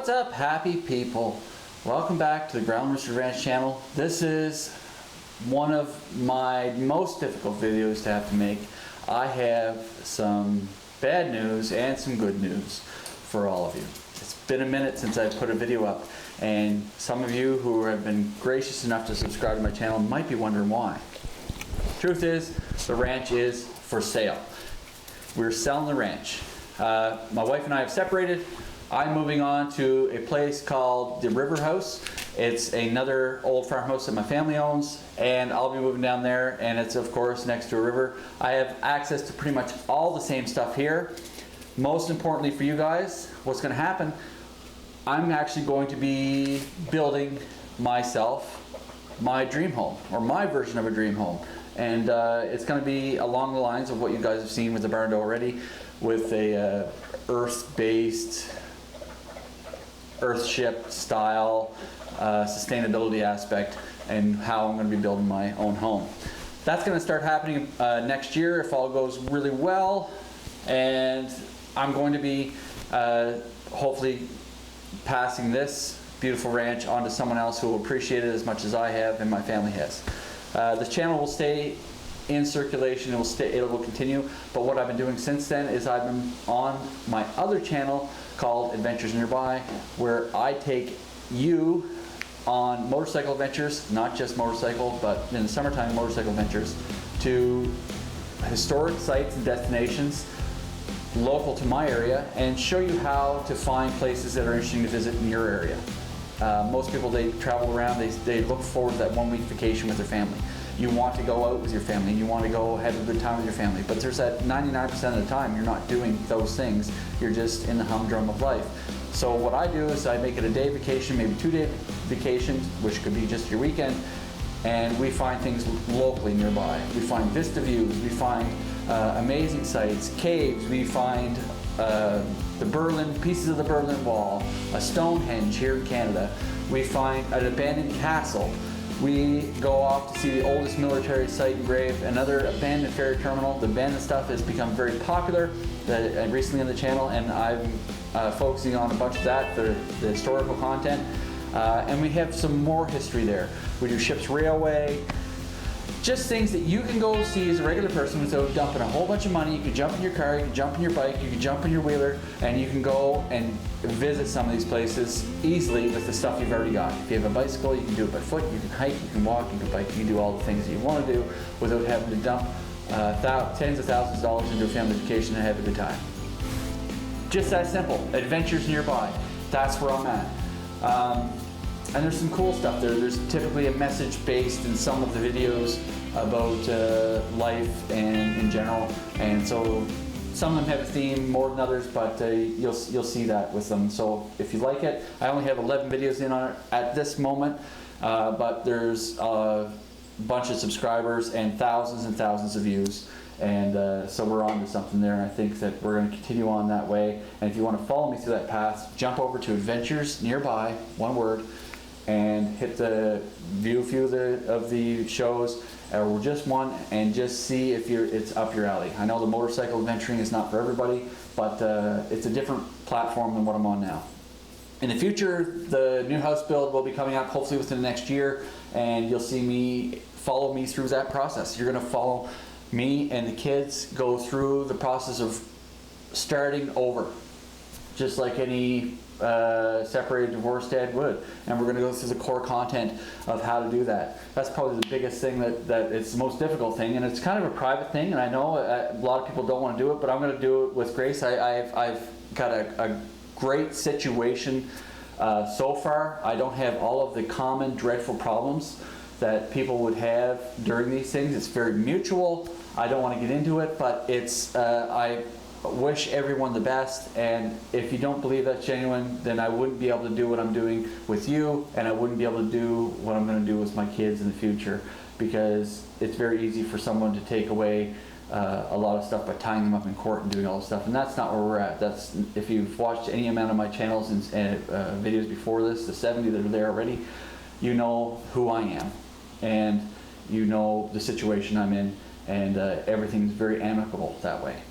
What's up, happy people? Welcome back to the Growlin Rooster Ranch channel. This is one of my most difficult videos to have to make. I have some bad news and some good news for all of you. It's been a minute since I put a video up, and some of you who have been gracious enough to subscribe to my channel might be wondering why. Truth is, the ranch is for sale. We're selling the ranch. My wife and I have separated. I'm moving on to a place called the River House. It's another old farmhouse that my family owns, and I'll be moving down there, and it's of course next to a river. I have access to pretty much all the same stuff here. Most importantly for you guys, what's going to happen, I'm actually going to be building myself my dream home, or my version of a dream home. And it's going to be along the lines of what you guys have seen with the barn door already, with a earth-based, earthship style, sustainability aspect, and how I'm going to be building my own home. That's going to start happening next year if all goes really well, and I'm going to be hopefully passing this beautiful ranch on to someone else who will appreciate it as much as I have and my family has. This channel will stay in circulation, it will continue, but what I've been doing since then is I've been on my other channel called Adventures Nearby, where I take you on motorcycle adventures, not just motorcycle, but in the summertime motorcycle adventures, to historic sites and destinations local to my area, and show you how to find places that are interesting to visit in your area. Most people, they travel around, they look forward to that 1 week vacation with their family. You want to go out with your family, you want to go have a good time with your family, but there's that 99% of the time you're not doing those things, you're just in the humdrum of life. So what I do is I make it a day vacation, maybe 2 day vacation, which could be just your weekend, and we find things locally nearby. We find vista views, we find amazing sites, caves, we find pieces of the Berlin Wall, a Stonehenge here in Canada. We find an abandoned castle. We go off to see the oldest military site and grave, another abandoned ferry terminal. The abandoned stuff has become very popular recently on the channel, and I'm focusing on a bunch of that for the historical content. And we have some more history there. We do Ships Railway, just things that you can go see as a regular person without dumping a whole bunch of money. You can jump in your car, you can jump in your bike, you can jump in your wheeler, and you can go and visit some of these places easily with the stuff you've already got. If you have a bicycle, you can do it by foot, you can hike, you can walk, you can bike, you can do all the things that you want to do without having to dump tens of thousands of dollars into a family vacation and have a good time. Just that simple. Adventures Nearby. That's where I'm at. And there's some cool stuff there. There's typically a message based in some of the videos about life and in general, and so some of them have a theme more than others, but you'll see that with them. So if you like it, I only have 11 videos in on it at this moment, but there's a bunch of subscribers and thousands of views, and so we're on to something there, and I think that we're going to continue on that way. And if you want to follow me through that path, jump over to Adventures Nearby, one word, and hit the view a few of the shows, or just one, and just see if it's up your alley. I know the motorcycle adventuring is not for everybody, but it's a different platform than what I'm on now. In the future, the new house build will be coming up hopefully within the next year, and you'll see me follow me through that process. You're going to follow me and the kids go through the process of starting over, just like any separated, divorced dad would, and we're going to go through the core content of how to do that. That's probably the biggest thing that it's the most difficult thing, and it's kind of a private thing, and I know a lot of people don't want to do it, but I'm going to do it with grace. I've got a great situation so far. I don't have all of the common dreadful problems that people would have during these things. It's very mutual. I don't want to get into it, but it's I wish everyone the best, and if you don't believe that's genuine, then I wouldn't be able to do what I'm doing with you, and I wouldn't be able to do what I'm going to do with my kids in the future, because it's very easy for someone to take away a lot of stuff by tying them up in court and doing all this stuff, and that's not where we're at. That's, if you've watched any amount of my channels and videos before this, the 70 that are there already, you know who I am, and you know the situation I'm in, and everything's very amicable that way.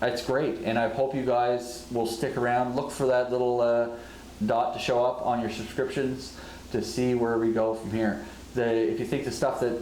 It's great, and I hope you guys will stick around. Look for that little dot to show up on your subscriptions to see where we go from here. If you think the stuff that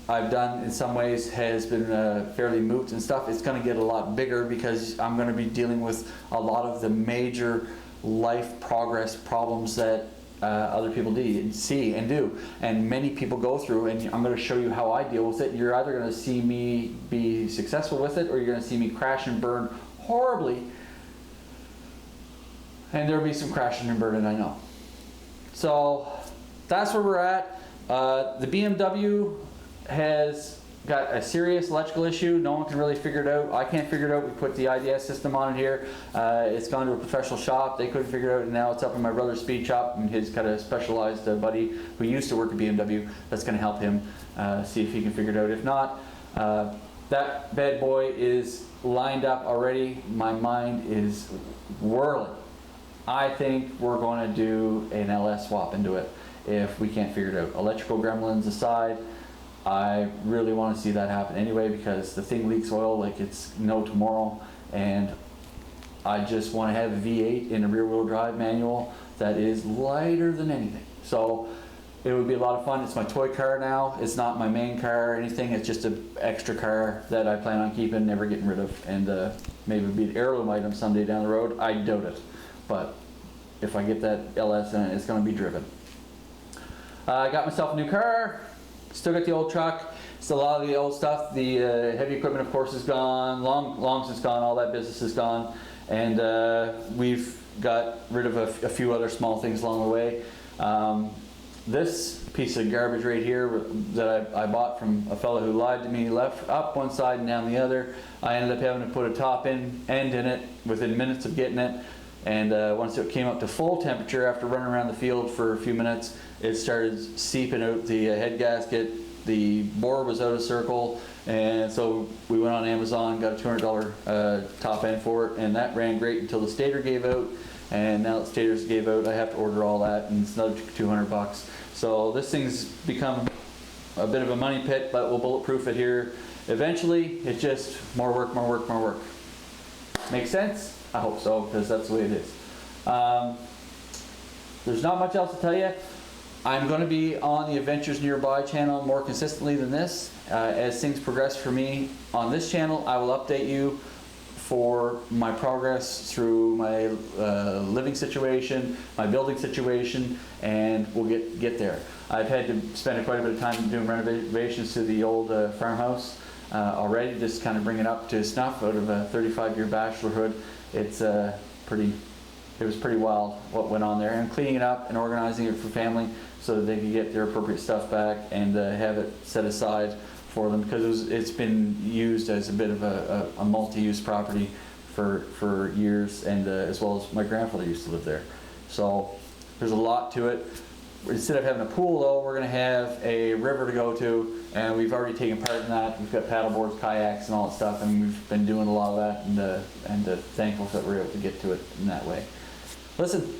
I've done in some ways has been fairly moot and stuff, it's going to get a lot bigger because I'm going to be dealing with a lot of the major life progress problems that other people see and do, and many people go through, and I'm going to show you how I deal with it. You're either going to see me be successful with it, or you're going to see me crash and burn horribly, and there'll be some crashing and burning, I know. So that's where we're at. The BMW has got a serious electrical issue. No one can really figure it out. I can't figure it out. We put the IDS system on it here. It's gone to a professional shop. They couldn't figure it out, and now it's up in my brother's speed shop, and his kind of specialized buddy who used to work at BMW that's going to help him see if he can figure it out. If not, that bad boy is lined up already. My mind is whirling. I think we're going to do an LS swap into it if we can't figure it out. Electrical gremlins aside, I really want to see that happen anyway, because the thing leaks oil like it's no tomorrow, and I just want to have a V8 in a rear wheel drive manual that is lighter than anything. So it would be a lot of fun. It's my toy car now. It's not my main car or anything. It's just an extra car that I plan on keeping, never getting rid of, and maybe it'll be an heirloom item someday down the road. I doubt it, but if I get that LS in it, it's going to be driven. I got myself a new car. Still got the old truck. Still a lot of the old stuff. The heavy equipment, of course, is gone. Long since gone. All that business is gone. And we've got rid of a few other small things along the way. This piece of garbage right here that I bought from a fellow who lied to me, left up one side and down the other. I ended up having to put a top end in it within minutes of getting it. And once it came up to full temperature, after running around the field for a few minutes, it started seeping out the head gasket. The bore was out of circle, and so we went on Amazon, got a $200 top end for it, and that ran great until the stator gave out. And now that stators gave out, I have to order all that, and it's another $200. So this thing's become a bit of a money pit, but we'll bulletproof it here eventually. It's just more work, more work, more work. Make sense? I hope so, because that's the way it is. There's not much else to tell you. I'm going to be on the Adventures Nearby channel more consistently than this. As things progress for me on this channel, I will update you for my progress through my living situation, my building situation, and we'll get there. I've had to spend quite a bit of time doing renovations to the old farmhouse already, just kind of bring it up to snuff out of a 35-year bachelorhood. It was pretty wild what went on there, and cleaning it up and organizing it for family so that they could get their appropriate stuff back and have it set aside for them, because it's been used as a bit of a multi-use property for years, and as well as my grandfather used to live there. So there's a lot to it. Instead of having a pool though, we're going to have a river to go to, and we've already taken part in that. We've got paddle boards, kayaks, and all that stuff, and we've been doing a lot of that, and thankful that we're able to get to it in that way. Listen,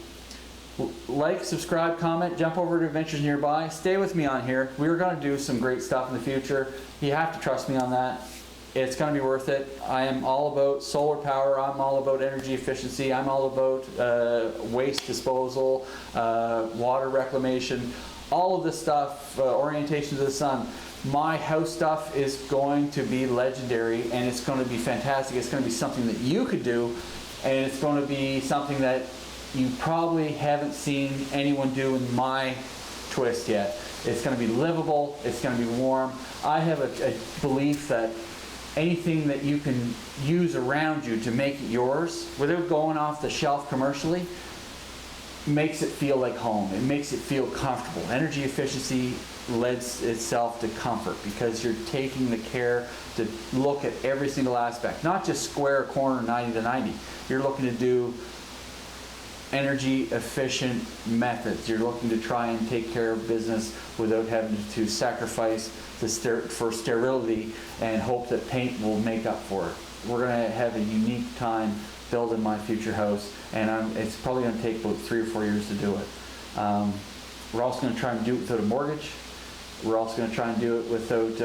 like, subscribe, comment, jump over to Adventures Nearby. Stay with me on here. We're going to do some great stuff in the future. You have to trust me on that. It's going to be worth it. I am all about solar power. I'm all about energy efficiency. I'm all about waste disposal, water reclamation, all of this stuff, orientation to the sun. My house stuff is going to be legendary, and it's going to be fantastic. It's going to be something that you could do, and it's going to be something that you probably haven't seen anyone do in my twist yet. It's going to be livable. It's going to be warm. I have a belief that anything that you can use around you to make it yours without going off the shelf commercially makes it feel like home. It makes it feel comfortable. Energy efficiency lends itself to comfort because you're taking the care to look at every single aspect, not just square corner 90 to 90. You're looking to do energy efficient methods. You're looking to try and take care of business without having to sacrifice for sterility and hope that paint will make up for it. We're going to have a unique time building my future house, and it's probably going to take about 3 or 4 years to do it. We're also going to try and do it without a mortgage. We're also going to try and do it without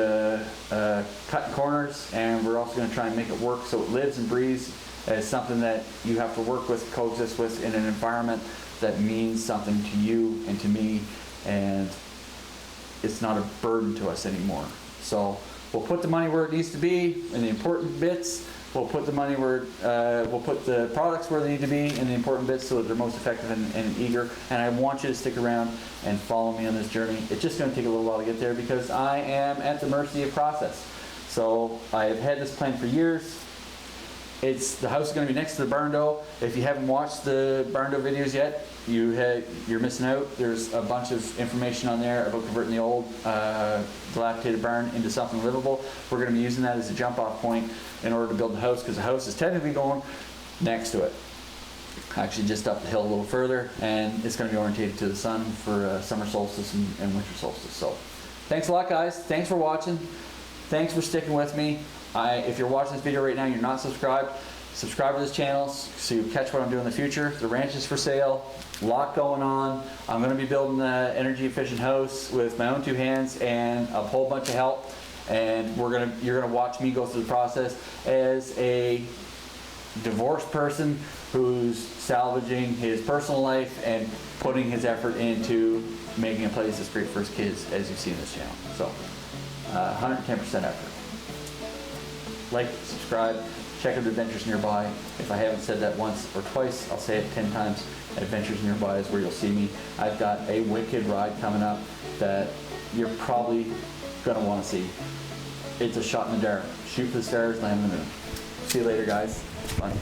cutting corners, and we're also going to try and make it work so it lives and breathes as something that you have to work with, coexist with in an environment that means something to you and to me, and it's not a burden to us anymore. So we'll put the money where it needs to be in the important bits. We'll put the money where, we'll put the products where they need to be in the important bits so that they're most effective and eager. And I want you to stick around and follow me on this journey. It's just going to take a little while to get there because I am at the mercy of process. So I have had this plan for years. The house is going to be next to the barn door. If you haven't watched the barn door videos yet, you're missing out. There's a bunch of information on there about converting the old dilapidated barn into something livable. We're going to be using that as a jump off point in order to build the house, because the house is technically going next to it. Actually just up the hill a little further, and it's going to be orientated to the sun for summer solstice and winter solstice. So thanks a lot, guys. Thanks for watching. Thanks for sticking with me. If you're watching this video right now and you're not subscribed, subscribe to this channel so you catch what I'm doing in the future. The ranch is for sale. A lot going on. I'm going to be building an energy efficient house with my own 2 hands and a whole bunch of help. And you're gonna watch me go through the process as a divorced person who's salvaging his personal life and putting his effort into making a place that's great for his kids, as you see in this channel. So 110% effort. Like, subscribe, check out Adventures Nearby. If I haven't said that once or twice, I'll say it 10 times. Adventures Nearby is where you'll see me. I've got a wicked ride coming up that you're probably gonna want to see. It's a shot in the dark. Shoot for the stars, land on the moon. See you later, guys. Bye.